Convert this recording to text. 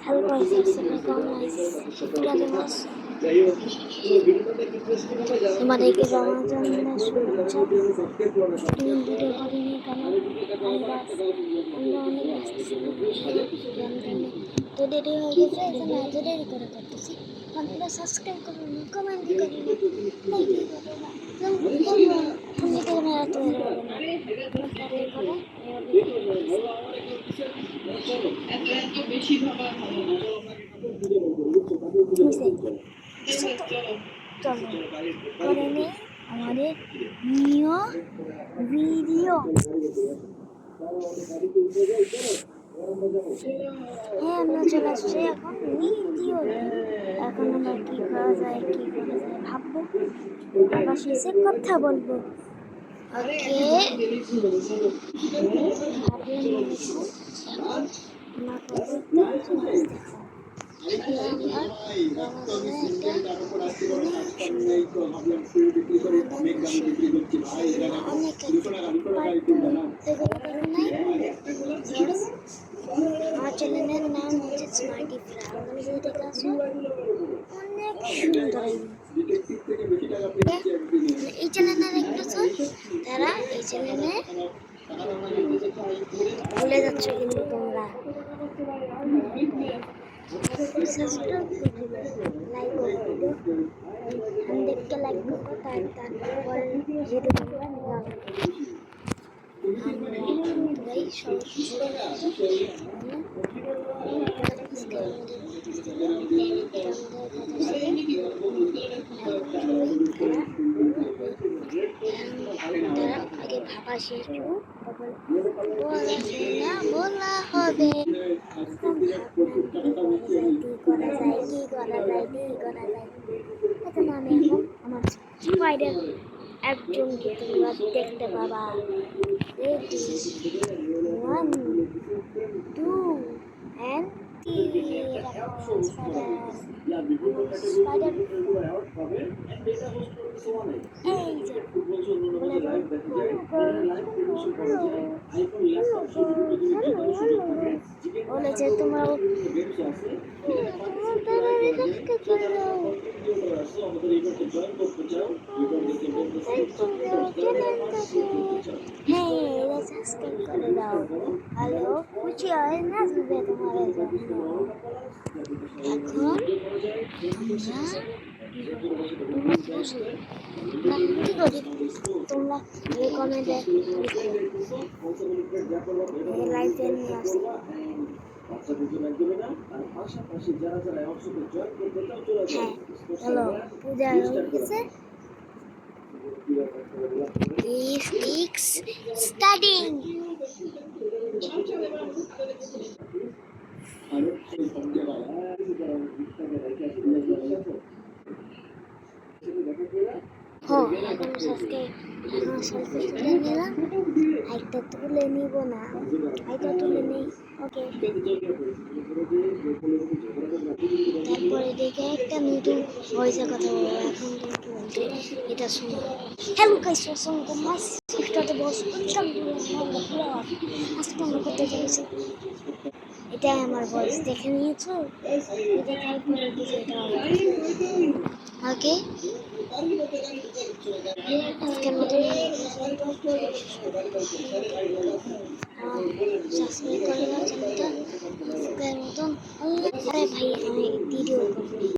Hello guys, assalamualaikum guys. Kita lemas. তোমাদেরকে রমজানের শুভেচ্ছা। প্রতিদিন ভিডিও করিনি কেন? আমরা অনেক ব্যস্ত ছিলাম রমজানে, তো দেরি হয়ে গেছে, এই জন্য এত দেরি করে করতেছি। আপনারা সাবস্ক্রাইব করুন, কমেন্ট করুন, লাইক করুন। তুমি তো না এত দেরি হবে না, করে চলো করে নেই আমাদের নিউ ভিডিও। হ্যাঁ, আমরা চলে আসছি এখন ভিডিও। এখন আমরা কি করা যায় ভাববো, আবার শেষে কথা বলবো। ওকে, আমার চ্যানেলের নাম হচ্ছে স্মার্টি ফ্রাগ। আমি যদি দেখে অনেক সুন্দর এই চ্যানেলে দেখতেছো, তারা এই চ্যানেলে ভুলে যাচ্ছ, কিন্তু তোমরা সাবস্ক্রাইব করে দিবে, লাইক করে দিও, দেখতে লাইক করো, তারপর ভিডিও আমরা আগে ভাবা শেষ বলা হবে। আমি এখন আমার স্পাইডার একজনকে তোমরা দেখতে পাবা। Ready, 1, 2, and 3. Spider. বলেছে তোমরা সাবস্ক্রাইব করে দাও। হ্যালো, খুশি হয় নাচবে তোমার জন্য। এখন তোমরা কমেন্টে লাইভে নিয়ে আসি। হ্যাঁ, হ্যালো, পূজা হয়ে গেছে। Is studying. এখন সেলফি তুলে নিলাম। আইটা তুলে নিব না, আইটা তুলে নেই। ওকে, তারপরে দেখে একটা নতুন ভয়েসে কথা বলবো। এখন কিন্তু বলতে এটা শোনো। হ্যালো গাইস, আসসালামু মাস একটাতে বস আজকে আমরা করতে চলেছি। এটাই আমার ভয়েস, দেখে নিয়েছো? এটা তারপরে এটা ওকে, আজকের মতন সাবস্ক্রাইব করে দাও চ্যানেলটা। আজকের মতন আরে ভাই, আমি